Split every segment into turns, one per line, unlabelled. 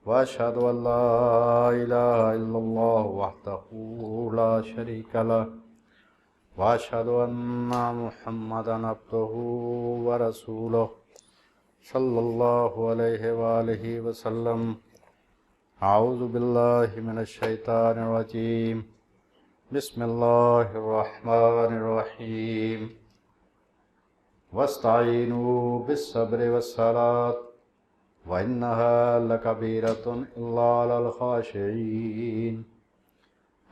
وأشهد أن لا إله إلا الله وحده لا شريك له وأشهد أن محمدا عبده ورسوله صلى الله عليه وآله وسلم. أعوذ بالله من الشيطان الرجيم. بسم الله الرحمن الرحيم. واستعينوا بالصبر والصلاة وإنها لكبيرة إلا على الخاشعين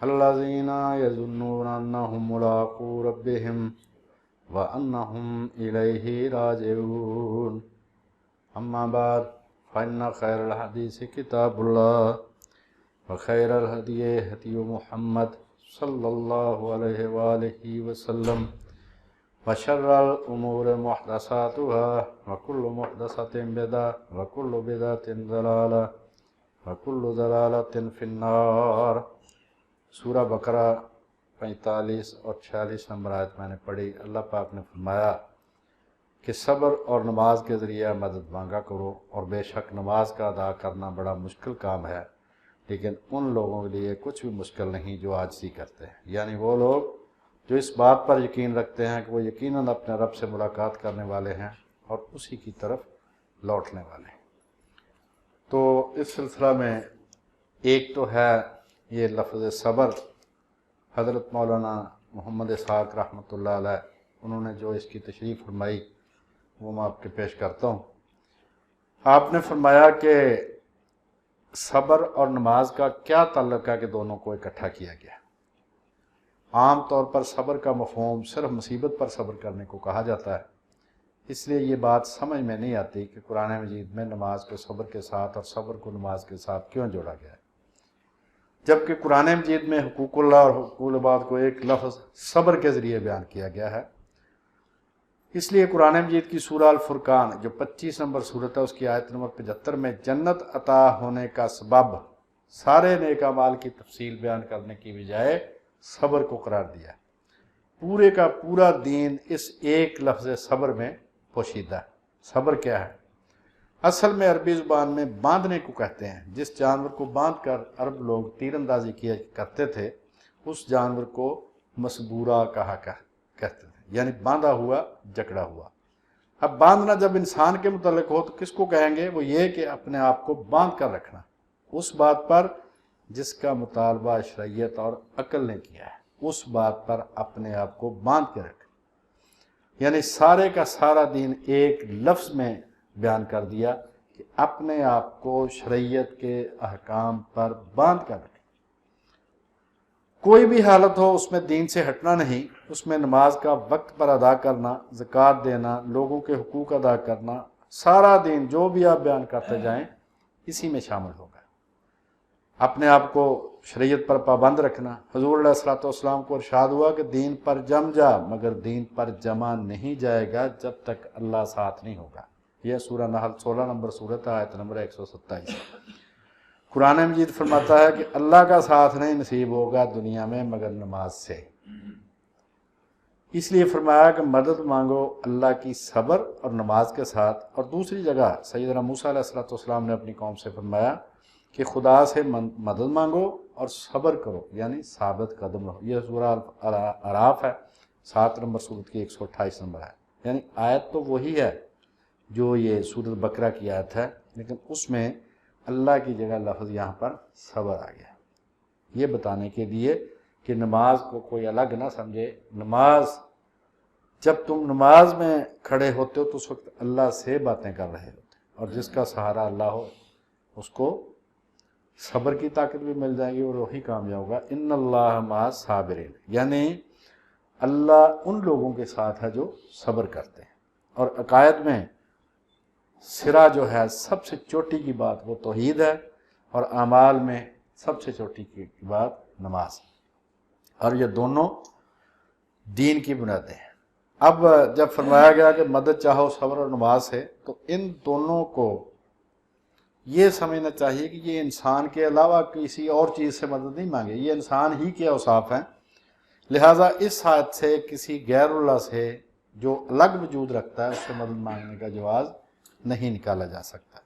الذين يظنون أنهم ملاقو ربهم وأنهم إليه راجعون. أما بعد فإن خير الحديث كتاب الله وخير الهدي هدي محمد صلى الله عليه وآله وسلم وشر الأمور محدثاتها وكل محدثة بدعة وكل بدعة ضلالة وكل ضلالة في النار. سورہ بقرہ 45 اور 46 نمبر آیت میں نے پڑھی. اللہ پاک نے فرمایا کہ صبر اور نماز کے ذریعے مدد مانگا کرو، اور بے شک نماز کا ادا کرنا بڑا مشکل کام ہے، لیکن ان لوگوں کے لیے کچھ بھی مشکل نہیں جو عاجزی کرتے ہیں، یعنی وہ لوگ جو اس بات پر یقین رکھتے ہیں کہ وہ یقیناً اپنے رب سے ملاقات کرنے والے ہیں اور اسی کی طرف لوٹنے والے ہیں. تو اس سلسلہ میں ایک تو ہے یہ لفظ صبر. حضرت مولانا محمد اسحاق رحمۃ اللہ علیہ انہوں نے جو اس کی تشریح فرمائی وہ میں آپ کے پیش کرتا ہوں. آپ نے فرمایا کہ صبر اور نماز کا کیا تعلق ہے کہ دونوں کو اکٹھا کیا گیا. عام طور پر صبر کا مفہوم صرف مصیبت پر صبر کرنے کو کہا جاتا ہے، اس لیے یہ بات سمجھ میں نہیں آتی کہ قرآن مجید میں نماز کو صبر کے ساتھ اور صبر کو نماز کے ساتھ کیوں جوڑا گیا ہے، جبکہ قرآن مجید میں حقوق اللہ اور حقوق العباد کو ایک لفظ صبر کے ذریعے بیان کیا گیا ہے. اس لیے قرآن مجید کی سورہ الفرقان جو 25 نمبر سورت ہے، اس کی آیت نمبر 75 میں جنت عطا ہونے کا سبب سارے نیک اعمال کی تفصیل بیان کرنے کی بجائے صبر کو قرار دیا. پورے کا پورا دین اس ایک لفظ صبر میں پوشیدہ ہے. صبر کیا ہے؟ اصل میں عربی زبان میں باندھنے کو کہتے ہیں. جس جانور کو باندھ کر عرب لوگ تیر اندازی کیا کرتے تھے اس جانور کو مسبورہ کہتے تھے، یعنی باندھا ہوا، جکڑا ہوا. اب باندھنا جب انسان کے متعلق ہو تو کس کو کہیں گے؟ وہ یہ کہ اپنے آپ کو باندھ کر رکھنا اس بات پر جس کا مطالبہ شریعت اور عقل نے کیا ہے، اس بات پر اپنے آپ کو باندھ کے رکھ، یعنی سارے کا سارا دین ایک لفظ میں بیان کر دیا کہ اپنے آپ کو شریعت کے احکام پر باندھ کر رکھ. کوئی بھی حالت ہو اس میں دین سے ہٹنا نہیں. اس میں نماز کا وقت پر ادا کرنا، زکوٰۃ دینا، لوگوں کے حقوق ادا کرنا، سارا دین جو بھی آپ بیان کرتے جائیں اسی میں شامل ہوگا. اپنے آپ کو شریعت پر پابند رکھنا. حضور علیہ الصلوۃ والسلام کو ارشاد ہوا کہ دین پر جم جا، مگر دین پر جمع نہیں جائے گا جب تک اللہ ساتھ نہیں ہوگا. یہ سورہ نحل 16 نمبر سورت آیت نمبر 127. قرآن مجید فرماتا ہے کہ اللہ کا ساتھ نہیں نصیب ہوگا دنیا میں مگر نماز سے. اس لیے فرمایا کہ مدد مانگو اللہ کی صبر اور نماز کے ساتھ. اور دوسری جگہ سیدنا موسیٰ علیہ السلام نے اپنی قوم سے فرمایا کہ خدا سے مدد مانگو اور صبر کرو، یعنی ثابت قدم رہو. یہ سورہ اعراف ہے، 7 نمبر سورت کی 128 نمبر ہے. یعنی آیت تو وہی ہے جو یہ سورت بقرہ کی آیت ہے، لیکن اس میں اللہ کی جگہ لفظ یہاں پر صبر آ گیا، یہ بتانے کے لیے کہ نماز کو کوئی الگ نہ سمجھے. نماز، جب تم نماز میں کھڑے ہوتے ہو تو اس وقت اللہ سے باتیں کر رہے ہوتے، اور جس کا سہارا اللہ ہو اس کو صبر کی طاقت بھی مل جائے گی اور وہی کامیاب ہوگا. ان اللہ مع الصابرین، یعنی اللہ ان لوگوں کے ساتھ ہے جو صبر کرتے ہیں. اور عقائد میں سرا جو ہے سب سے چوٹی کی بات وہ توحید ہے، اور اعمال میں سب سے چوٹی کی بات نماز، اور یہ دونوں دین کی بنیادیں ہیں. اب جب فرمایا گیا کہ مدد چاہو صبر اور نماز سے، تو ان دونوں کو یہ سمجھنا چاہیے کہ یہ انسان کے علاوہ کسی اور چیز سے مدد نہیں مانگے، یہ انسان ہی کے اوصاف ہیں. لہٰذا اس حد سے کسی غیر اللہ سے جو الگ وجود رکھتا ہے اس سے مدد مانگنے کا جواز نہیں نکالا جا سکتا.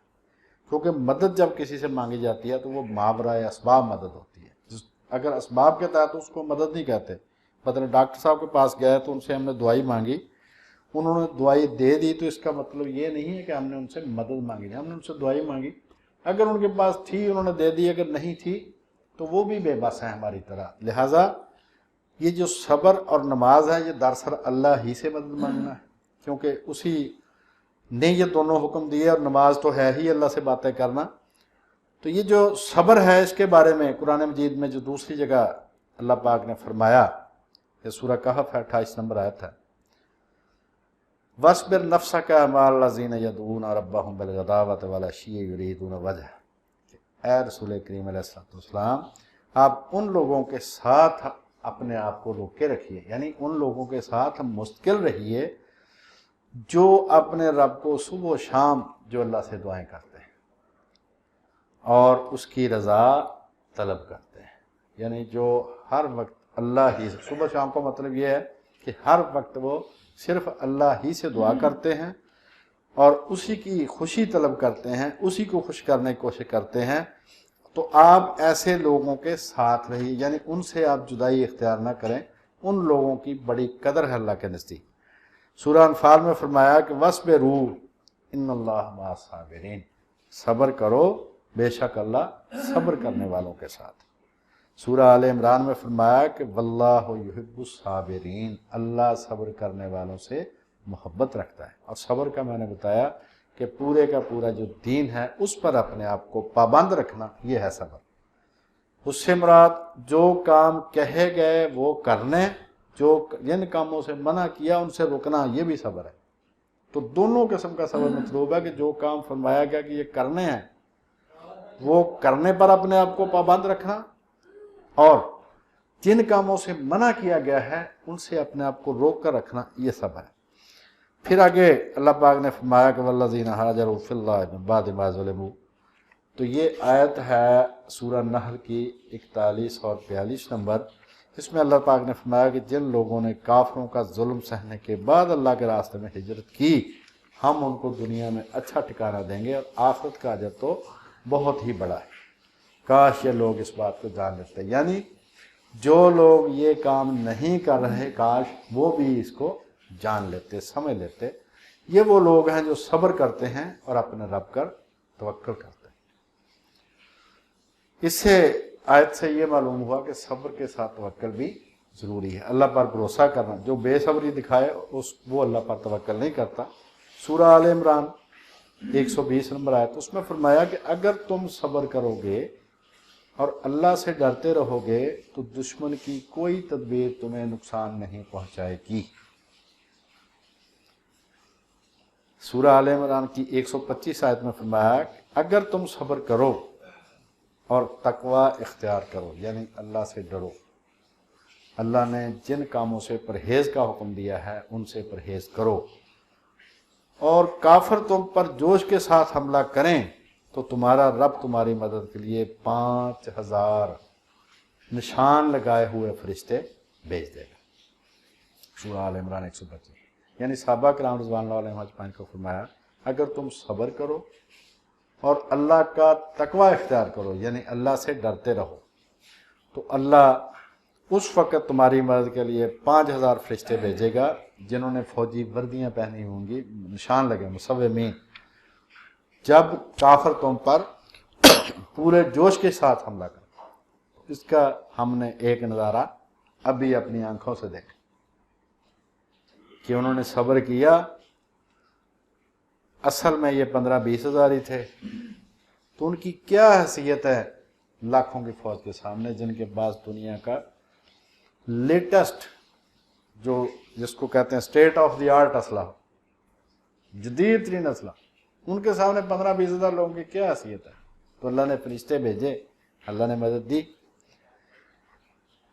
کیونکہ مدد جب کسی سے مانگی جاتی ہے تو وہ ماورائے اسباب مدد ہوتی ہے. اگر اسباب کے تحت اس کو مدد نہیں کہتے. مطلب ڈاکٹر صاحب کے پاس گئے تو ان سے ہم نے دوائی مانگی, انہوں نے دوائی دے دی, تو اس کا مطلب یہ نہیں ہے کہ ہم نے ان سے مدد مانگی. ہم نے ان سے دوائی مانگی, اگر ان کے پاس تھی انہوں نے دے دی, اگر نہیں تھی تو وہ بھی بے بس ہیں ہماری طرح. لہٰذا یہ جو صبر اور نماز ہے یہ دراصل اللہ ہی سے مدد مانگنا ہے, کیونکہ اسی نے یہ دونوں حکم دیے, اور نماز تو ہے ہی اللہ سے باتیں کرنا. تو یہ جو صبر ہے اس کے بارے میں قرآن مجید میں جو دوسری جگہ اللہ پاک نے فرمایا, یہ سورہ کہف ہے 28 نمبر آیت ہے, وَاصْبِرْ نَفْسَكَ مَعَ الَّذِينَ يَدْعُونَ رَبَّهُمْ بِالْغَدَاوَةِ وَالْعَشِيِّ يُرِيدُونَ وَجْهَهُ. اے رسول کریم علیہ السلام, آپ ان لوگوں کے ساتھ اپنے آپ کو روکے رکھیے, یعنی ان لوگوں کے ساتھ مستقل رہیے جو اپنے رب کو صبح و شام جو اللہ سے دعائیں کرتے ہیں اور اس کی رضا طلب کرتے ہیں. یعنی جو ہر وقت اللہ ہی سے, صبح شام کا مطلب یہ ہے کہ ہر وقت وہ صرف اللہ ہی سے دعا کرتے ہیں اور اسی کی خوشی طلب کرتے ہیں, اسی کو خوش کرنے کی کوشش کرتے ہیں. تو آپ ایسے لوگوں کے ساتھ رہیے, یعنی ان سے آپ جدائی اختیار نہ کریں. ان لوگوں کی بڑی قدر ہے اللہ کے نزدیک. سورہ انفال میں فرمایا کہ وَاصْبِرُوا إِنَّ اللَّهَ مَعَ الصَّابِرِينَ, صبر کرو بے شک اللہ صبر کرنے والوں کے ساتھ. سورہ آل عمران میں فرمایا کہ وَاللَّهُ يُحِبُّ الصَّابِرِينَ, اللہ صبر کرنے والوں سے محبت رکھتا ہے. اور صبر کا میں نے بتایا کہ پورے کا پورا جو دین ہے اس پر اپنے آپ کو پابند رکھنا, یہ ہے صبر. اس سے مراد جو کام کہے گئے وہ کرنے, جو جن کاموں سے منع کیا ان سے رکنا, یہ بھی صبر ہے. تو دونوں قسم کا صبر مطلوب ہے کہ جو کام فرمایا گیا کہ یہ کرنے ہیں وہ کرنے پر اپنے آپ کو پابند رکھنا, اور جن کاموں سے منع کیا گیا ہے ان سے اپنے آپ کو روک کر رکھنا, یہ صبر ہے. پھر آگے اللہ پاک نے فرمایا کہ وَالَّذِينَ هَاجَرُوا فِي اللَّهِ مِن بَعْدِ مَا ظُلِمُوا. تو یہ آیت ہے سورہ نحل کی 41 اور 42 نمبر. اس میں اللہ پاک نے فرمایا کہ جن لوگوں نے کافروں کا ظلم سہنے کے بعد اللہ کے راستے میں ہجرت کی, ہم ان کو دنیا میں اچھا ٹھکانہ دیں گے اور آخرت کا اجر تو بہت ہی بڑا ہے. کاش یہ لوگ اس بات کو جان لیتے. یعنی جو لوگ یہ کام نہیں کر رہے کاش وہ بھی اس کو جان لیتے, سمجھ لیتے. یہ وہ لوگ ہیں جو صبر کرتے ہیں اور اپنے رب پر توکل کرتے ہیں. اس سے آیت سے یہ معلوم ہوا کہ صبر کے ساتھ توکل بھی ضروری ہے. اللہ پر بھروسہ کرنا, جو بے صبری دکھائے وہ اللہ پر توکل نہیں کرتا. سورہ آل عمران 120 نمبر آیت, اس میں فرمایا کہ اگر تم صبر کرو گے اور اللہ سے ڈرتے رہو گے تو دشمن کی کوئی تدبیر تمہیں نقصان نہیں پہنچائے گی. سورہ آل عمران کی 125 آیت میں فرمایا کہ اگر تم صبر کرو اور تقوی اختیار کرو, یعنی اللہ سے ڈرو. اللہ نے جن کاموں سے پرہیز کا حکم دیا ہے ان سے پرہیز کرو, اور کافر تم پر جوش کے ساتھ حملہ کریں تو تمہارا رب تمہاری مدد کے لیے 5000 نشان لگائے ہوئے فرشتے بھیج دے گا. سورہ آل عمران 125. یعنی صحابہ کرام رضوان اللہ علیہم اجمعین کو فرمایا اگر تم صبر کرو اور اللہ کا تقوی اختیار کرو, یعنی اللہ سے ڈرتے رہو, تو اللہ اس وقت تمہاری مدد کے لیے 5000 فرشتے بھیجے گا جنہوں نے فوجی وردیاں پہنی ہوں گی, نشان لگے مصومین. جب کافر تم پر پورے جوش کے ساتھ حملہ کرے. اس کا ہم نے ایک نظارہ ابھی اپنی آنکھوں سے دیکھا کہ انہوں نے صبر کیا. اصل میں یہ 15-20 ہزار ہی تھے, تو ان کی کیا حیثیت ہے لاکھوں کی فوج کے سامنے, جن کے پاس دنیا کا لیٹسٹ جو جس کو کہتے ہیں اسٹیٹ آف دی آرٹ اسلحہ, جدید ترین اسلحہ, ان کے سامنے 15-20 ہزار لوگوں کی کیا حیثیت ہے. تو اللہ نے فرشتے بھیجے, اللہ نے مدد دی.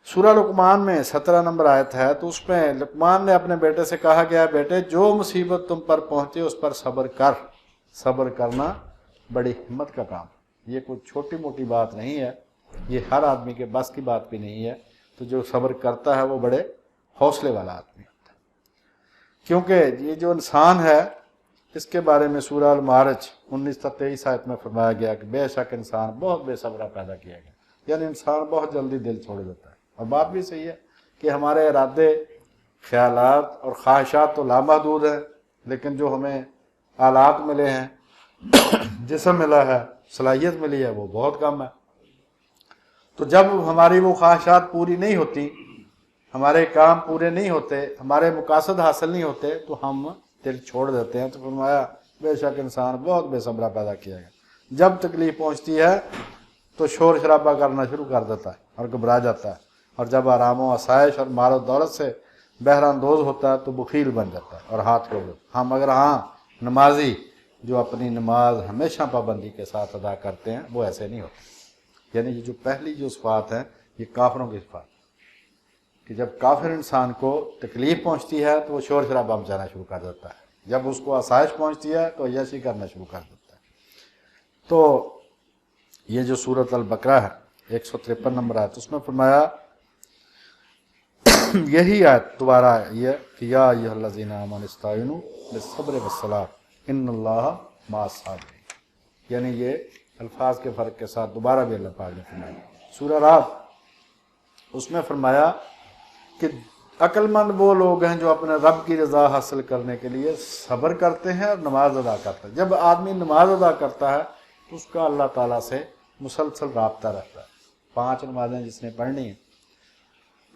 سورہ لقمان میں 17 نمبر آیت ہے, تو اس میں لقمان نے اپنے بیٹے سے کہا گیا بیٹے جو مصیبت تم پر پہنچے اس پر صبر کر. صبر کرنا بڑی ہمت کا کام, یہ کوئی چھوٹی موٹی بات نہیں ہے, یہ ہر آدمی کے بس کی بات بھی نہیں ہے. تو جو صبر کرتا ہے وہ بڑے حوصلے والا آدمی ہوتا ہے, کیونکہ یہ جو انسان ہے اس کے بارے میں سورہ المعارج 19-23 آیت میں فرمایا گیا کہ بے شک انسان بہت بے صبرہ پیدا کیا گیا، یعنی انسان بہت جلدی دل چھوڑ دیتا ہے۔ اور بات بھی صحیح ہے کہ ہمارے ارادے، خیالات اور خواہشات تو لامحدود ہیں، لیکن جو ہمیں آلات ملے ہیں، جسم ملا ہے، صلاحیت ملی ہے، وہ بہت کم ہے۔ تو جب ہماری وہ خواہشات پوری نہیں ہوتی، ہمارے کام پورے نہیں ہوتے، ہمارے مقاصد حاصل نہیں ہوتے، تو ہم دل چھوڑ دیتے ہیں۔ تو فرمایا بے شک انسان بہت بے صبرہ پیدا کیا گیا، جب تکلیف پہنچتی ہے تو شور شرابہ کرنا شروع کر دیتا ہے اور گھبرا جاتا ہے، اور جب آرام و آسائش اور مال و دولت سے بہراندوز ہوتا ہے تو بخیل بن جاتا ہے اور ہاتھ چھوڑ دیتا ہے۔ مگر ہاں، نمازی جو اپنی نماز ہمیشہ پابندی کے ساتھ ادا کرتے ہیں وہ ایسے نہیں ہوتے۔ یعنی یہ جو پہلی جو صفات ہے یہ کافروں کی صفات، کہ جب کافر انسان کو تکلیف پہنچتی ہے تو وہ شور شرابہ مچانا شروع کر دیتا ہے، جب اس کو آسائش پہنچتی ہے تو عیاشی کرنا شروع کر دیتا ہے۔ تو یہ جو سورۃ البقرہ ہے 153 نمبر آیت، اس میں فرمایا یہی آیت دوبارہ یہ کہ یا ایھا الذین آمنوا استعینوا بالصبر والصلاۃ ان اللہ مع الصابرین، یعنی یہ الفاظ کے فرق کے ساتھ دوبارہ بھی اللہ پاک نے فرمایا۔ سورہ رعد اس میں فرمایا کہ عقل مند وہ لوگ ہیں جو اپنے رب کی رضا حاصل کرنے کے لیے صبر کرتے ہیں اور نماز ادا کرتے ہیں۔ جب آدمی نماز ادا کرتا ہے تو اس کا اللہ تعالیٰ سے مسلسل رابطہ رہتا ہے۔ 5 نمازیں جس نے پڑھنی ہیں،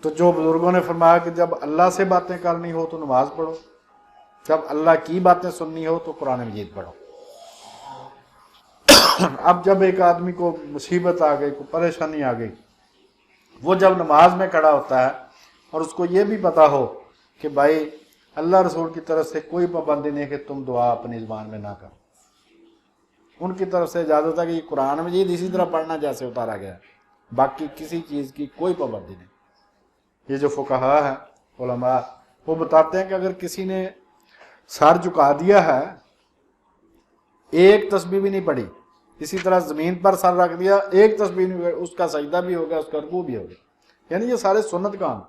تو جو بزرگوں نے فرمایا کہ جب اللہ سے باتیں کرنی ہو تو نماز پڑھو، جب اللہ کی باتیں سننی ہو تو قرآن مجید پڑھو۔ اب جب ایک آدمی کو مصیبت آ گئی، کوئی پریشانی آ گئی، وہ جب نماز میں کھڑا ہوتا ہے اور اس کو یہ بھی پتا ہو کہ بھائی اللہ رسول کی طرف سے کوئی پابندی نہیں کہ تم دعا اپنی زبان میں نہ کرو، ان کی طرف سے اجازت ہے کہ یہ قرآن مجید اسی طرح پڑھنا جیسے اتارا گیا ہے، باقی کسی چیز کی کوئی پابندی نہیں۔ یہ جو فقہاء ہیں، علماء، وہ بتاتے ہیں کہ اگر کسی نے سر جھکا دیا ہے، ایک تسبیح بھی نہیں پڑھی، اسی طرح زمین پر سر رکھ دیا، ایک تسبیح نہیں پڑھی، اس کا سجدہ بھی ہوگا، اس کا رکوع بھی ہوگا، یعنی یہ سارے سنت کام۔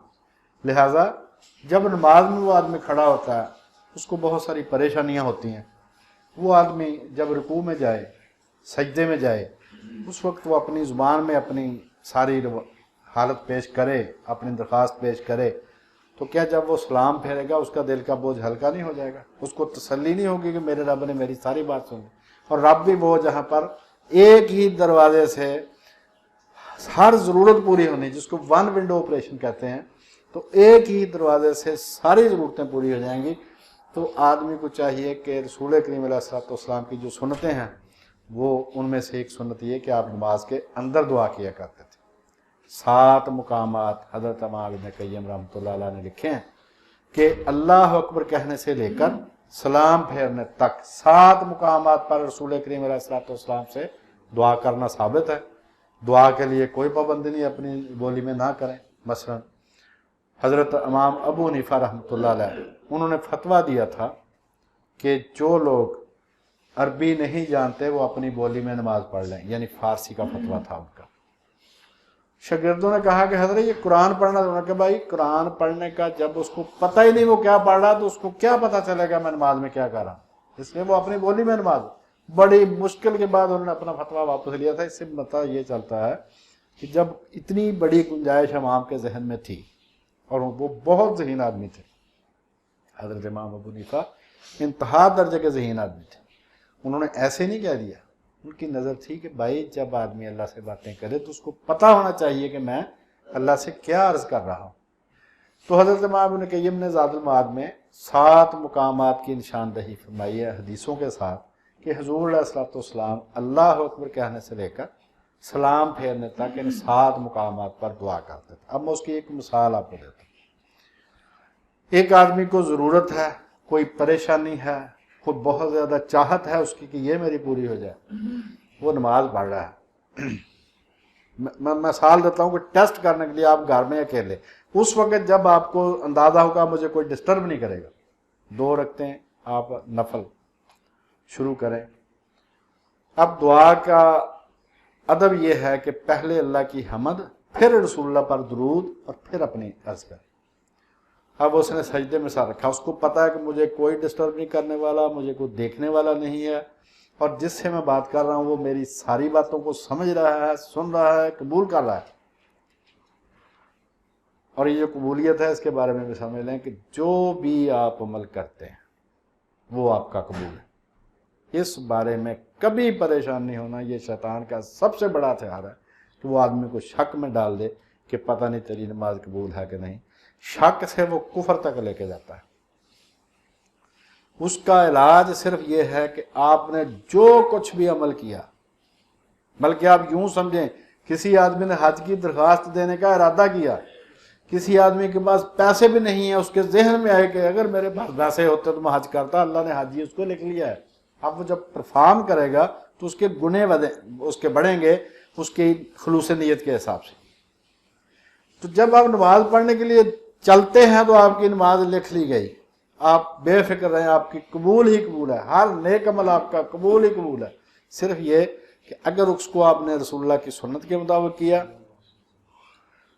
لہٰذا جب نماز میں وہ آدمی کھڑا ہوتا ہے اس کو بہت ساری پریشانیاں ہوتی ہیں، وہ آدمی جب رکوع میں جائے، سجدے میں جائے، اس وقت وہ اپنی زبان میں اپنی ساری حالت پیش کرے، اپنی درخواست پیش کرے، تو کیا جب وہ سلام پھیرے گا اس کا دل کا بوجھ ہلکا نہیں ہو جائے گا؟ اس کو تسلی نہیں ہوگی کہ میرے رب نے میری ساری بات سنی؟ اور رب بھی وہ جہاں پر ایک ہی دروازے سے ہر ضرورت پوری ہونی، جس کو ون ونڈو آپریشن کہتے ہیں، تو ایک ہی دروازے سے ساری ضرورتیں پوری ہو جائیں گی۔ تو آدمی کو چاہیے کہ رسول کریم علیہ السلام کی جو سنتیں ہیں، وہ ان میں سے ایک سنت یہ کہ آپ نماز کے اندر دعا کیا کرتے تھے۔ 7 مقامات حضرت امام ابن قیم رحمۃ اللہ علیہ نے لکھے ہیں کہ اللہ اکبر کہنے سے لے کر سلام پھیرنے تک 7 مقامات پر رسول کریم علیہ السلام سے دعا کرنا ثابت ہے۔ دعا کے لیے کوئی پابندی نہیں، اپنی بولی میں نہ کریں۔ مثلا حضرت امام ابو حنیفہ رحمۃ اللہ علیہ، انہوں نے فتویٰ دیا تھا کہ جو لوگ عربی نہیں جانتے وہ اپنی بولی میں نماز پڑھ لیں، یعنی فارسی کا فتویٰ تھا ان کا۔ شاگردوں نے کہا کہ حضرت یہ قرآن پڑھنا، انہوں نے کہا بھائی قرآن پڑھنے کا جب اس کو پتہ ہی نہیں وہ کیا پڑھ رہا تو اس کو کیا پتہ چلے گا میں نماز میں کیا کر رہا ہوں؟ اس لیے وہ اپنی بولی میں نماز، بڑی مشکل کے بعد انہوں نے اپنا فتویٰ واپس لیا تھا۔ اس سے مطلب یہ چلتا ہے کہ جب اتنی بڑی گنجائش امام کے ذہن میں تھی، اور وہ بہت ذہین آدمی تھے، حضرت امام ابو حنیفہ انتہا درجے کے ذہین آدمی تھے، انہوں نے ایسے نہیں کہہ دیا۔ ان کی نظر تھی کہ بھائی جب آدمی اللہ سے باتیں کرے تو اس کو پتہ ہونا چاہیے کہ میں اللہ سے کیا عرض کر رہا ہوں۔ تو حضرت امام ابن قیم نے زاد المعاد میں 7 مقامات کی نشاندہی فرمائی ہے حدیثوں کے ساتھ کہ حضور علیہ السلام اللہ اکبر کہنے سے لے کر سلام پھیرنے تک ان 7 مقامات پر دعا کرتے تھے۔ اب میں اس کی ایک مثال آپ کو دیتا ہوں۔ ایک آدمی کو ضرورت ہے، کوئی پریشانی ہے، کوئی بہت زیادہ چاہت ہے اس کی کہ یہ میری پوری ہو جائے، وہ نماز پڑھ رہا ہے۔ میں مثال دیتا ہوں کہ ٹیسٹ کرنے کے لیے آپ گھر میں اکیلے، اس وقت جب آپ کو اندازہ ہوگا مجھے کوئی ڈسٹرب نہیں کرے گا، 2 رکعتیں آپ نفل شروع کریں۔ اب دعا کا ادب یہ ہے کہ پہلے اللہ کی حمد، پھر رسول اللہ پر درود، اور پھر اپنی عرض کریں۔ اب اس نے سجدے میں سر رکھا، اس کو پتا ہے کہ مجھے کوئی ڈسٹرب نہیں کرنے والا، مجھے کوئی دیکھنے والا نہیں ہے، اور جس سے میں بات کر رہا ہوں وہ میری ساری باتوں کو سمجھ رہا ہے، سن رہا ہے، قبول کر رہا ہے۔ اور یہ جو قبولیت ہے اس کے بارے میں بھی سمجھ لیں کہ جو بھی آپ عمل کرتے ہیں وہ آپ کا قبول ہے، اس بارے میں کبھی پریشان نہیں ہونا۔ یہ شیطان کا سب سے بڑا ہتھیار ہے کہ وہ آدمی کو شک میں ڈال دے کہ پتہ نہیں تیری نماز قبول ہے کہ نہیں۔ شک سے وہ کفر تک لے کے جاتا ہے۔ اس کا علاج صرف یہ ہے کہ آپ نے جو کچھ بھی عمل کیا، بلکہ آپ یوں سمجھیں کسی آدمی نے حج کی درخواست دینے کا ارادہ کیا، کسی آدمی کے پاس پیسے بھی نہیں ہیں، اس کے ذہن میں آئے کہ اگر میرے پاس پیسے ہوتے تو میں حج کرتا، اللہ نے حج اس کو لکھ لیا ہے۔ اب وہ جب پرفارم کرے گا تو اس کے گناہ اس کے بڑھیں گے اس کی خلوص نیت کے حساب سے۔ تو جب آپ نماز پڑھنے کے لیے چلتے ہیں تو آپ کی نماز لکھ لی گئی، آپ بے فکر رہیں، آپ کی قبول ہی قبول ہے، ہر نیک عمل آپ کا قبول ہی قبول ہے۔ صرف یہ کہ اگر اس کو آپ نے رسول اللہ کی سنت کے مطابق کیا،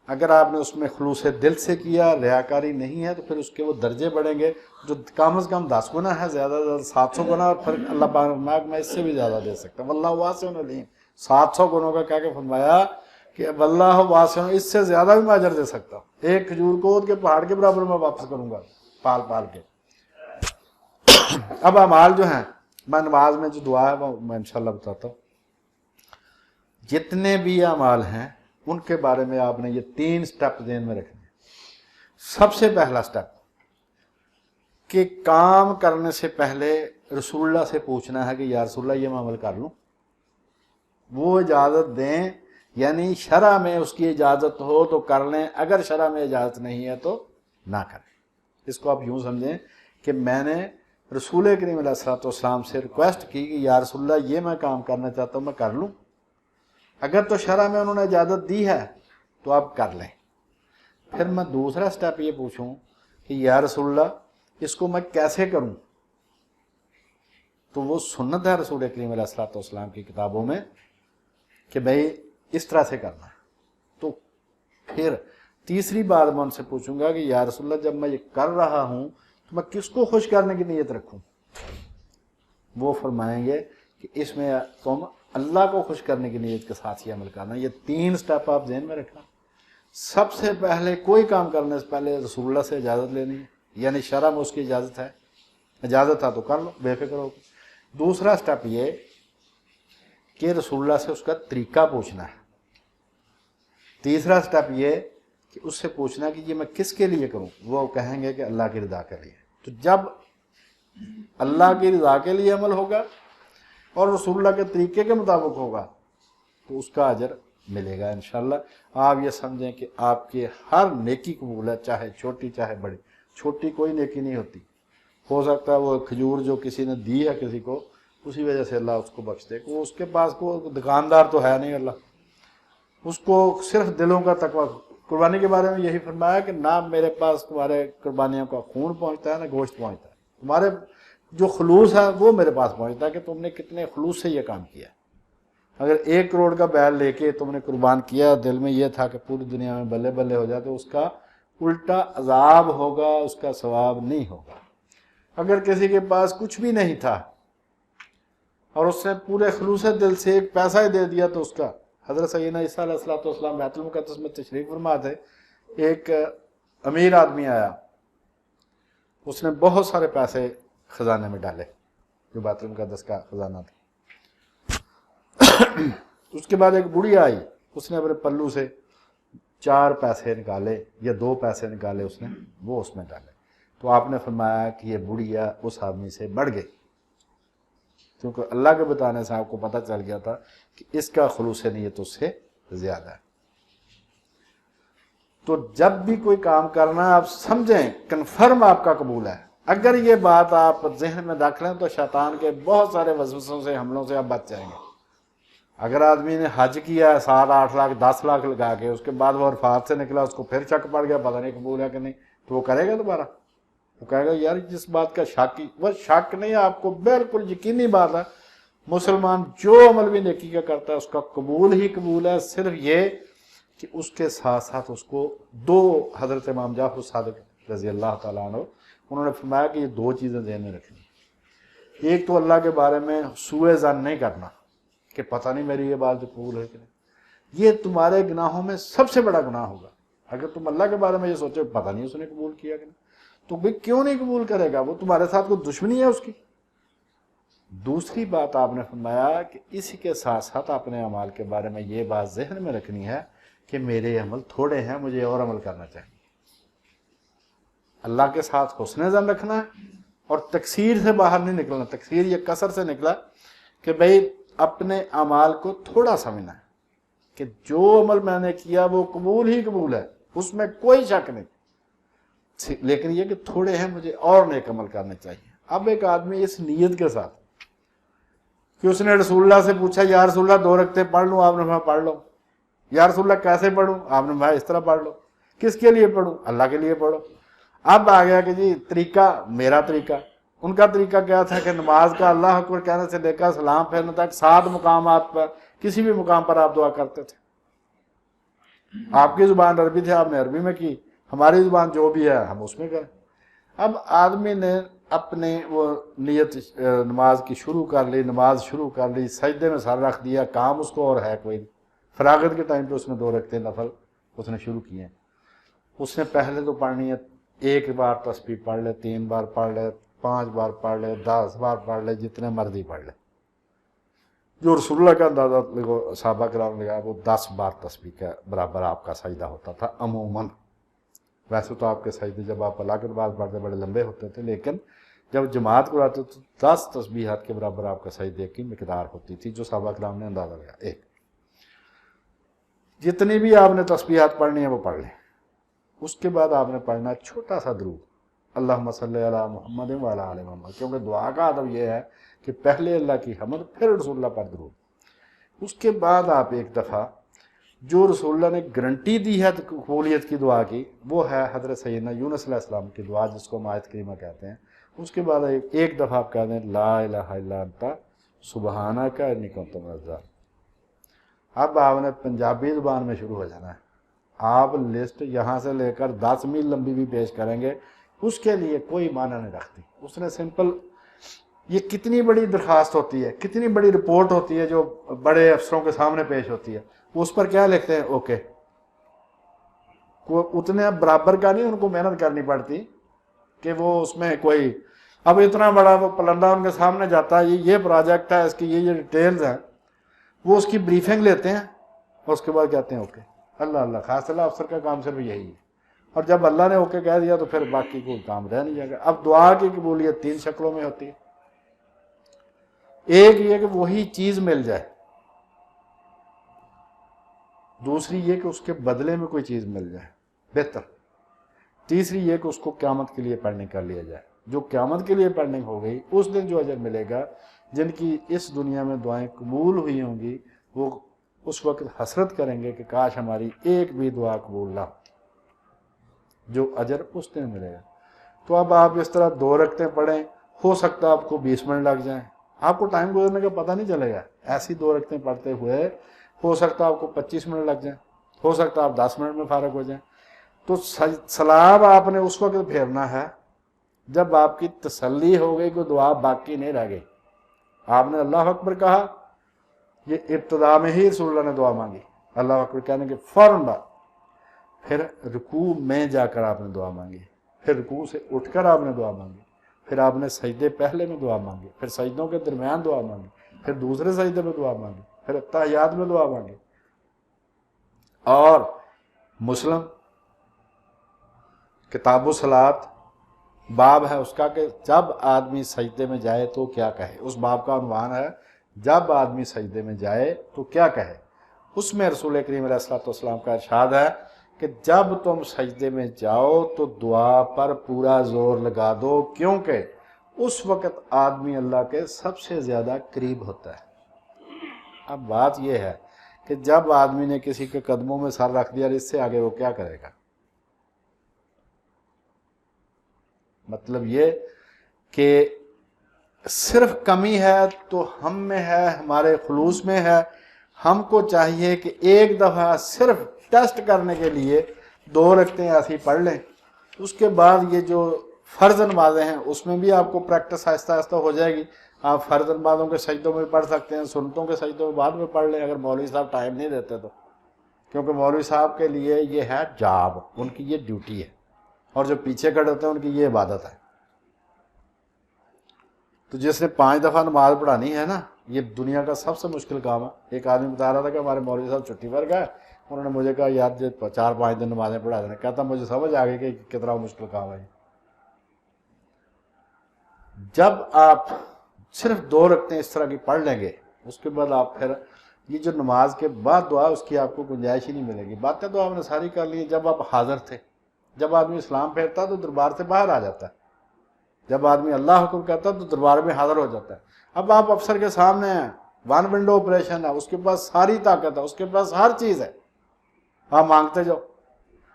اگر آپ نے اس میں خلوص دل سے کیا، ریاکاری نہیں ہے، تو پھر اس کے وہ درجے بڑھیں گے، جو کم از کم 10 گنا ہے، زیادہ سے زیادہ 700 گنا، اور پھر اللہ پاک فرمایا کہ میں اس سے بھی زیادہ دے سکتا ہوں، واللہ واسع علیم۔ 700 گنوں کا کہہ کے فرمایا کہ واللہ واسع، اس سے زیادہ بھی میں اجر دے سکتا ہوں، ایک کھجور کو کے پہاڑ کے برابر میں واپس کروں گا پال پال کے۔ اب اعمال جو ہیں، میں نماز میں جو دعا ہے وہ میں انشاءاللہ بتاتا ہوں۔ جتنے بھی اعمال ہیں ان کے بارے میں آپ نے یہ 3 سٹیپ ذہن میں رکھنے ہیں۔ سب سے پہلا سٹیپ کہ کام کرنے سے پہلے رسول اللہ سے پوچھنا ہے کہ یا رسول اللہ یہ میں عمل کر لوں، وہ اجازت دیں، یعنی شرع میں اس کی اجازت ہو تو کر لیں، اگر شرع میں اجازت نہیں ہے تو نہ کریں۔ اس کو آپ یوں سمجھیں کہ میں نے رسول کریم علیہ الصلوۃ والسلام سے ریکویسٹ کی کہ یا رسول اللہ یہ میں کام کرنا چاہتا ہوں، میں کر لوں، اگر تو شرع میں انہوں نے اجازت دی ہے تو آپ کر لیں۔ پھر میں دوسرا سٹیپ یہ پوچھوں کہ یا رسول اللہ اس کو میں کیسے کروں، تو وہ سنت ہے رسول کریم علیہ الصلوۃ والسلام کی کتابوں میں کہ بھئی اس طرح سے کرنا ہے۔ تو پھر تیسری بار میں ان سے پوچھوں گا کہ یا رسول اللہ جب میں یہ کر رہا ہوں تو میں کس کو خوش کرنے کی نیت رکھوں؟ وہ فرمائیں گے کہ اس میں تم اللہ کو خوش کرنے کی نیت کے ساتھ ہی عمل کرنا۔ یہ 3 سٹیپ آپ ذہن میں رکھنا۔ سب سے پہلے کوئی کام کرنے سے پہلے رسول اللہ سے اجازت لینی ہے، یعنی شرع میں اس کی اجازت ہے، اجازت ہے تو کر لو بے فکر ہو۔ دوسرا سٹیپ یہ کہ رسول اللہ سے اس کا طریقہ پوچھنا ہے۔ تیسرا سٹیپ یہ کہ اس سے پوچھنا کہ یہ میں کس کے لیے کروں، وہ کہیں گے کہ اللہ کی رضا کے لیے۔ تو جب اللہ کی رضا کے لیے عمل ہوگا اور رسول اللہ کے طریقے کے مطابق ہوگا تو اس کا اجر ملے گا انشاءاللہ۔ آپ یہ سمجھیں کہ آپ کی ہر نیکی قبول ہے، چاہے چھوٹی چاہے بڑی۔ چھوٹی کوئی نیکی نہیں ہوتی، ہو سکتا ہے وہ کھجور جو کسی نے دی ہے کسی کو، اسی وجہ سے اللہ اس کو بخش دے، وہ اس کے پاس کوئی دکاندار تو ہے نہیں، اللہ اس کو صرف دلوں کا تقویٰ۔ قربانی کے بارے میں یہی فرمایا کہ نہ میرے پاس تمہارے قربانیوں کا خون پہنچتا ہے نہ گوشت پہنچتا ہے، تمہارے جو خلوص ہے وہ میرے پاس پہنچتا ہے کہ تم نے کتنے خلوص سے یہ کام کیا۔ اگر 1 کروڑ کا بیل لے کے تم نے قربان کیا، دل میں یہ تھا کہ پوری دنیا میں بلے بلے ہو جائے، تو اس کا الٹا عذاب ہوگا، اس کا ثواب نہیں ہوگا۔ اگر کسی کے پاس کچھ بھی نہیں تھا اور اس نے پورے خلوص دل سے 1 پیسہ ہی دے دیا، تو اس کا حضرت سیدنا عیسیٰ علیہ الصلوۃ والسلام بیت المقدس میں تشریف فرما تھے، ایک امیر آدمی آیا، اس نے بہت سارے پیسے خزانے میں ڈالے جو بیت المقدس کا خزانہ تھا۔ اس کے بعد ایک بڑھی آئی، اس نے اپنے پلو سے 4 پیسے نکالے یا 2 پیسے نکالے، اس نے وہ اس میں ڈالے، تو آپ نے فرمایا کہ یہ بڑھیا اس آدمی سے بڑھ گئی، کیونکہ اللہ کے بتانے سے آپ کو پتہ چل گیا تھا کہ اس کا خلوص نیت اس سے زیادہ ہے۔ تو جب بھی کوئی کام کرنا ہے آپ سمجھیں کنفرم آپ کا قبول ہے۔ اگر یہ بات آپ ذہن میں رکھ لیں تو شیطان کے بہت سارے وسوسوں سے، حملوں سے آپ بچ جائیں گے۔ اگر آدمی نے حج کیا ہے 7 8 لاکھ 10 لاکھ لگا کے، اس کے بعد وہ عرفات سے نکلا، اس کو پھر شک پڑ گیا پتہ نہیں قبول ہے کہ نہیں، تو وہ کرے گا دوبارہ؟ وہ کہے گا یار جس بات کا شک ہی، وہ شک نہیں، آپ کو بالکل یقینی بات ہے مسلمان جو عمل بھی نیکی کا کرتا ہے اس کا قبول ہی قبول ہے۔ صرف یہ کہ اس کے ساتھ ساتھ اس کو 2 حضرت امام جعفر صادق رضی اللہ تعالیٰ عنہ، انہوں نے فرمایا کہ یہ دو چیزیں ذہن میں رکھنی. ایک تو اللہ کے بارے میں سوء ظن نہیں کرنا کہ پتہ نہیں میری یہ بات قبول ہے کہ نہیں. یہ تمہارے گناہوں میں سب سے بڑا گناہ ہوگا. اگر تم اللہ کے بارے میں یہ سوچے پتہ نہیں اس نے قبول کیا کہ نہیں، تو بھئی کیوں نہیں قبول کرے گا؟ وہ تمہارے ساتھ کوئی دشمنی ہے اس کی. دوسری بات آپ نے فرمایا کہ اسی کے ساتھ ساتھ اپنے اعمال کے بارے میں یہ بات ذہن میں رکھنی ہے کہ میرے عمل تھوڑے ہیں، مجھے اور عمل کرنا چاہیے. اللہ کے ساتھ حسن ظن رکھنا ہے اور تقصیر سے باہر نہیں نکلنا. تقصیر یہ کثر سے نکلا کہ بھئی اپنے اعمال کو تھوڑا سمجھنا ہے کہ جو عمل میں نے کیا وہ قبول ہی قبول ہے، اس میں کوئی شک نہیں، لیکن یہ کہ تھوڑے ہیں، مجھے اور نیک عمل کرنے چاہیے. اب ایک آدمی اس نیت کے ساتھ کہ اس نے رسول اللہ سے پوچھا یا رسول اللہ 2 رکعتیں پڑھ لوں، آپ نے فرمایا پڑھ لو. یا رسول اللہ کیسے پڑھوں؟ آپ نے فرمایا اس طرح پڑھ لو. کس کے لیے پڑھوں؟ اللہ کے لیے پڑھو. اب آ گیا کہ جی طریقہ، میرا طریقہ. ان کا طریقہ کیا تھا کہ نماز کا اللہ اکبر کہنے سے لے کر سلام پھیرنے تک 7 مقامات پر کسی بھی مقام پر آپ دعا کرتے تھے. آپ کی زبان عربی تھی، آپ نے عربی میں کی، ہماری زبان جو بھی ہے ہم اس میں کریں. اب آدمی نے اپنے وہ نیت نماز کی شروع کر لی، نماز شروع کر لی، سجدے میں سر رکھ دیا، کام اس کو اور ہے کوئی نہیں. فراغت کے ٹائم پہ اس نے 2 رکعتیں نفل اس نے شروع کیے ہیں. اس نے پہلے تو پڑھنی ہے 1 بار تسبیح پڑھ لے، 3 بار پڑھ لے، 5 بار پڑھ لے، 10 بار پڑھ لے، جتنے مرضی پڑھ لے. جو رسول اللہ کا اندازہ صحابہ کرام نے لگا وہ 10 بار تسبیح کے برابر آپ کا سجدہ ہوتا تھا عموماً. ویسے تو آپ کے سجدے جب آپ اللہ کے نماز پڑھتے بڑے لمبے ہوتے تھے، لیکن جب جماعت کو آتے تو 10 تسبیحات کے برابر آپ کا سجدے کی مقدار ہوتی تھی، جو صحابہ کرام نے اندازہ لگا. ایک جتنی بھی آپ نے تسبیحات پڑھنی ہے وہ پڑھ لیں. اس کے بعد آپ نے پڑھنا چھوٹا سا درود، اللہم صلی علی محمد وعلی آل محمد، کیونکہ دعا کا ادب یہ ہے کہ پہلے اللہ کی حمد پھر رسول اللہ پر درود. اس کے بعد آپ ایک دفعہ جو رسول اللہ نے گارنٹی دی ہے قبولیت کی دعا کی، وہ ہے حضرت سیدنا یونس علیہ السلام کی دعا، جس کو آیت کریمہ کہتے ہیں. اس کے بعد ایک دفعہ آپ کہتے ہیں لا الہ الا انت سبحانک انی کنت من الظالمین. اب آپ نے پنجابی زبان میں شروع ہو جانا ہے. آپ لسٹ یہاں سے لے کر 10 میل لمبی بھی پیش کریں گے، اس کے لیے کوئی معنی نہیں رکھتی. اس نے سمپل، یہ کتنی بڑی درخواست ہوتی ہے، کتنی بڑی رپورٹ ہوتی ہے جو بڑے افسروں کے سامنے پیش ہوتی ہے، اس پر کیا لکھتے ہیں؟ اوکے. اتنے برابر کا نہیں ان کو محنت کرنی پڑتی کہ وہ اس میں کوئی، اب اتنا بڑا وہ پلندہ ان کے سامنے جاتا ہے، یہ پروجیکٹ ہے، اس کی یہ ڈیٹیلز ہیں، وہ اس کی بریفنگ لیتے ہیں اور اس کے بعد کہتے ہیں اوکے. اللہ اللہ، خاص اللہ افسر کا کام صرف یہی ہے. اور جب اللہ نے اوکے کہہ دیا تو پھر باقی کوئی کام رہ نہیں جائے گا. اب دعا کی قبولیت 3 شکلوں میں ہوتی ہے. ایک یہ کہ وہی چیز مل جائے، دوسری یہ کہ اس کے بدلے میں کوئی چیز مل جائے بہتر، تیسری یہ کہ اس کو قیامت کے لیے پینڈنگ کر لیا جائے. جو قیامت کے لیے پینڈنگ ہو گئی اس دن جو اجر ملے گا، جن کی اس دنیا میں دعائیں قبول ہوئی ہوں گی، وہ اس وقت حسرت کریں گے کہ کاش ہماری ایک بھی دعا قبول نہ ہو. جو اجر اس دن ملے گا. تو اب آپ اس طرح 2 رکعتیں پڑھیں، ہو سکتا ہے آپ کو 20 منٹ لگ جائیں، آپ کو ٹائم گزرنے کا پتہ نہیں چلے گا. ایسی 2 رکعتیں پڑھتے ہوئے ہو سکتا ہے آپ کو 25 منٹ لگ جائیں، ہو سکتا ہے آپ 10 منٹ میں فارغ ہو جائیں. تو سلام آپ نے اس وقت پھیرنا ہے جب آپ کی تسلی ہو گئی کہ دعا باقی نہیں رہ گئی. آپ نے اللہ اکبر کہا، یہ ابتدا میں ہی رسول اللہ نے دعا مانگی، اللہ اکبر کہنے کے فوراً بعد پھر رکوع میں جا کر آپ نے دعا مانگی، پھر رکوع سے اٹھ کر آپ نے دعا مانگی، پھر آپ نے سجدے پہلے میں دعا مانگی، پھر سجدوں کے درمیان دعا مانگی، پھر دوسرے سجدے میں دعا مانگی، پھر اتحیات میں دعا مانگی. اور مسلم کتاب الصلاۃ باب ہے اس کا کہ جب آدمی سجدے میں جائے تو کیا کہے. اس باب کا عنوان ہے جب آدمی سجدے میں جائے تو کیا کہے. اس میں رسول کریم علیہ السلام کا ارشاد ہے کہ جب تم سجدے میں جاؤ تو دعا پر پورا زور لگا دو، کیونکہ اس وقت آدمی اللہ کے سب سے زیادہ قریب ہوتا ہے. اب بات یہ ہے کہ جب آدمی نے کسی کے قدموں میں سر رکھ دیا، اس سے آگے وہ کیا کرے گا؟ مطلب یہ کہ صرف کمی ہے تو ہم میں ہے، ہمارے خلوص میں ہے. ہم کو چاہیے کہ ایک دفعہ صرف ٹیسٹ کرنے کے لیے 2 رکعتیں ایسی پڑھ لیں اس کے بعد یہ جو فرض نمازیں ہیں اس میں بھی آپ کو پریکٹس آہستہ آہستہ ہو جائے گی. آپ فرض نمازوں کے سجدوں میں پڑھ سکتے ہیں, سنتوں کے سجدوں میں بعد میں پڑھ لیں اگر مولوی صاحب ٹائم نہیں دیتے تو, کیونکہ مولوی صاحب کے لیے یہ ہے جاب, ان کی یہ ڈیوٹی ہے, اور جو پیچھے کھڑے ہوتے ہیں ان کی یہ عبادت ہے. تو جس نے 5 دفعہ نماز پڑھانی ہے نا, یہ دنیا کا سب سے مشکل کام ہے. ایک آدمی بتا رہا تھا کہ ہمارے مولوی صاحب چھٹی پر گئے, انہوں نے مجھے کہا یار 4-5 دن نمازیں پڑھا دینا. کہتا مجھے سمجھ آ گئی کہ کتنا مشکل کام ہے. جب آپ صرف 2 رکعتیں اس طرح کی پڑھ لیں گے, اس کے بعد آپ پھر یہ جو نماز کے بعد دعا اس کی آپ کو گنجائش ہی نہیں ملے گی. باتیں تو آپ نے ساری کر لی جب آپ حاضر تھے. جب آدمی اسلام پھیرتا تو دربار سے باہر آ جاتا ہے, جب آدمی اللہ حکم کہتا تو دربار میں حاضر ہو جاتا ہے. اب آپ افسر کے سامنے ہیں, 1 ونڈو آپریشن ہے, اس کے پاس ساری طاقت ہے, اس کے پاس ہر چیز ہے, آپ مانگتے جاؤ.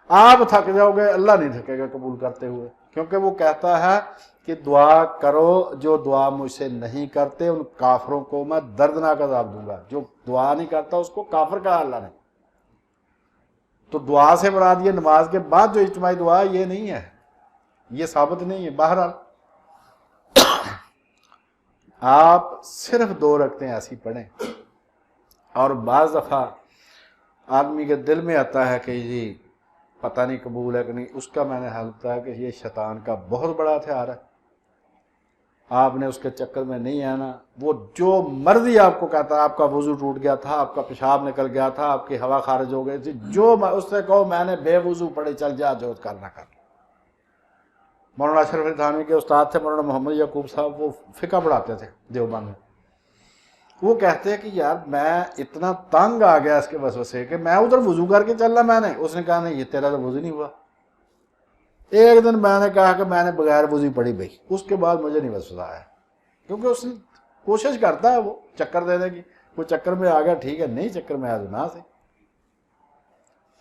آپ تھک جاؤ گے, اللہ نہیں تھکے گا قبول کرتے ہوئے, کیونکہ وہ کہتا ہے کہ دعا کرو, جو دعا مجھ سے نہیں کرتے ان کافروں کو میں دردناک عذاب دوں گا. جو دعا نہیں کرتا اس کو کافر کہا اللہ نے. تو دعا سے مراد یہ نماز کے بعد جو اجتماعی دعا یہ نہیں ہے, یہ ثابت نہیں ہے. بہرحال آپ صرف 2 رکعتیں ایسی پڑھیں. اور بعض دفعہ آدمی کے دل میں آتا ہے کہ جی پتہ نہیں قبول ہے کہ نہیں, اس کا میں نے حل بتایا کہ یہ شیطان کا بہت بڑا ہتھیار ہے. آپ نے اس کے چکر میں نہیں آنا. وہ جو مرضی آپ کو کہتا ہے, آپ کا وضو ٹوٹ گیا تھا, آپ کا پیشاب نکل گیا تھا, آپ کی ہوا خارج ہو گئی تھی, جو اس سے کہو میں نے بے وضو پڑھی, چل جا جو کرنا کر. مولانا اشرف علی تھانوی کے استاد تھے مولانا محمد یعقوب صاحب, وہ فقہ پڑھاتے تھے دیوبند میں. وہ کہتے ہیں کہ یار میں اتنا تنگ آ گیا اس کے وسوسے کہ میں ادھر وضو کر کے چل رہا. میں نے, اس نے کہا نہیں یہ تیرا تو وضو نہیں ہوا. ایک دن میں نے کہا کہ میں نے بغیر وضو پڑھی بھائی, اس کے بعد مجھے نہیں وسوسہ آیا, کیونکہ اس نے کوشش کرتا ہے وہ چکر دینے کی. وہ چکر میں آ گیا ٹھیک ہے, نہیں چکر میں آ نہ سے.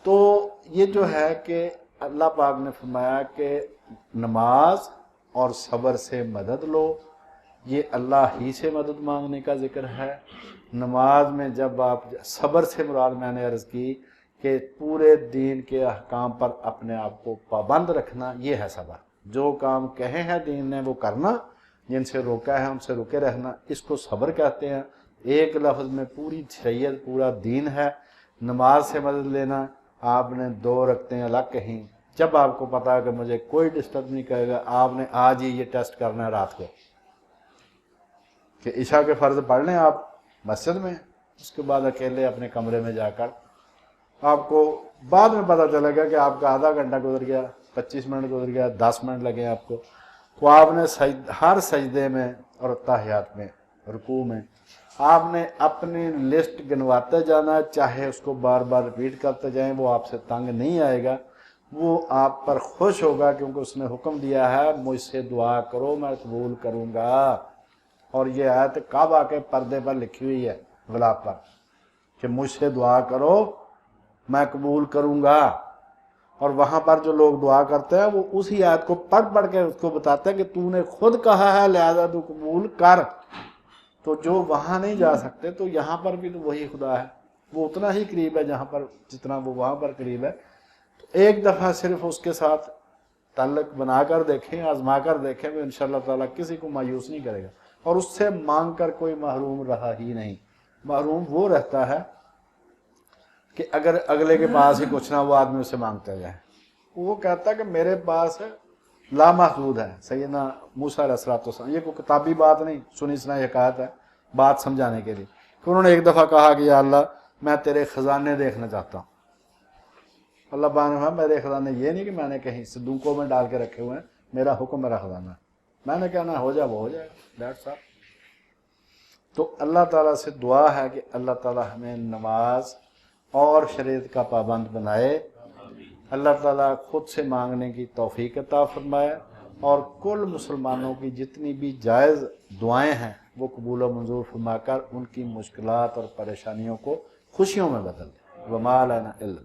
تو یہ جو ہے کہ اللہ پاک نے فرمایا کہ نماز اور صبر سے مدد لو. یہ اللہ ہی سے مدد مانگنے کا ذکر ہے. نماز میں جب آپ, صبر سے مراد میں نے عرض کی کہ پورے دین کے احکام پر اپنے آپ کو پابند رکھنا, یہ ہے صبر. جو کام کہے ہیں دین نے وہ کرنا, جن سے روکا ہے ان سے رکے رہنا, اس کو صبر کہتے ہیں. ایک لفظ میں پوری شریعت پورا دین ہے. نماز سے مدد لینا, آپ نے 2 رکعتیں الگ کہیں. جب آپ کو پتا ہے کہ مجھے کوئی ڈسٹرب نہیں کرے گا, آپ نے آج ہی یہ ٹیسٹ کرنا ہے رات کو کہ عشاء کے فرض پڑھ لیں آپ مسجد میں, اس کے بعد اکیلے اپنے کمرے میں جا کر آپ کو بعد میں پتہ چلے گا کہ آپ کا آدھا گھنٹہ گزر گیا, 25 منٹ گزر گیا, 10 منٹ لگے آپ کو. تو آپ نے ہر سجدے میں اور تحیات میں, رکوع میں, آپ نے اپنی لسٹ گنواتے جانا, چاہے اس کو بار بار ریپیٹ کرتے جائیں, وہ آپ سے تنگ نہیں آئے گا. وہ آپ پر خوش ہوگا کیونکہ اس نے حکم دیا ہے مجھ سے دعا کرو میں قبول کروں گا. اور یہ آیت کعبہ کے پردے پر لکھی ہوئی ہے غلاف پر کہ مجھ سے دعا کرو میں قبول کروں گا. اور وہاں پر جو لوگ دعا کرتے ہیں وہ اسی آیت کو پڑھ کے اس کو بتاتے ہیں کہ تو نے خود کہا ہے لہذا تو قبول کر. تو جو وہاں نہیں جا سکتے تو یہاں پر بھی تو وہی خدا ہے, وہ اتنا ہی قریب ہے جہاں پر جتنا وہ وہاں پر قریب ہے. تو ایک دفعہ صرف اس کے ساتھ تعلق بنا کر دیکھیں, آزما کر دیکھیں, وہ انشاءاللہ تعالیٰ کسی کو مایوس نہیں کرے گا. اور اس سے مانگ کر کوئی محروم رہا ہی نہیں. محروم وہ رہتا ہے کہ اگر اگلے کے پاس ہی کچھ نہ وہ آدمی اسے مانگتا جائے. وہ کہتا ہے کہ میرے پاس لامحدود ہے. سیدنا موسیٰ علیہ السلام, یہ کوئی کتابی بات نہیں, سنی سنائی حکایت ہے بات سمجھانے کے لیے, کہ انہوں نے ایک دفعہ کہا کہ یا اللہ میں تیرے خزانے دیکھنا چاہتا ہوں. اللہ پاک نے کہا میرے خزانے یہ نہیں کہ میں نے کہیں صندوقوں میں ڈال کے رکھے ہوئے ہیں, میرا حکم میرا خزانہ ہے, میں نے کہنا ہو جائے وہ ہو جائے گا. That's all. تو اللہ تعالیٰ سے دعا ہے کہ اللہ تعالیٰ ہمیں نماز اور شریعت کا پابند بنائے. اللہ تعالیٰ خود سے مانگنے کی توفیق عطا فرمائے, اور کل مسلمانوں کی جتنی بھی جائز دعائیں ہیں وہ قبول و منظور فرما کر ان کی مشکلات اور پریشانیوں کو خوشیوں میں بدل دے. وما لنا الا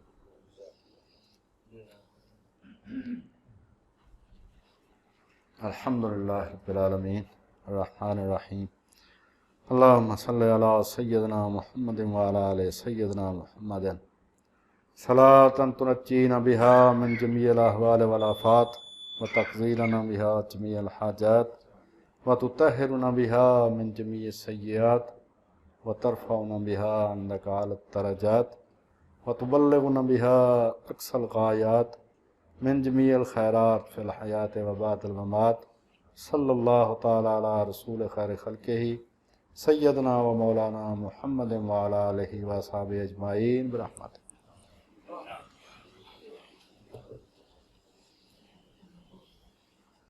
الحمدللہ رب العالمین الرحمن الرحیم اللہم صلی علی سیدنا محمد وعلی آل سیدنا محمد صلاۃ تنجینا بہا من جمیع الاحوال والآفات وتقضي لنا بها جميع الحاجات وتطهرنا بها من جميع السيئات وترفعنا بها عندك أعلى الدرجات وتبلغنا بها أقصى الغايات من جميع الخيرات في الحياة وبعد الممات صلی اللہ تعالی علی رسول خیر خلقہ سیدنا و مولانا محمد وعلی آلہ و صحابہ اجمعین برحمتہ.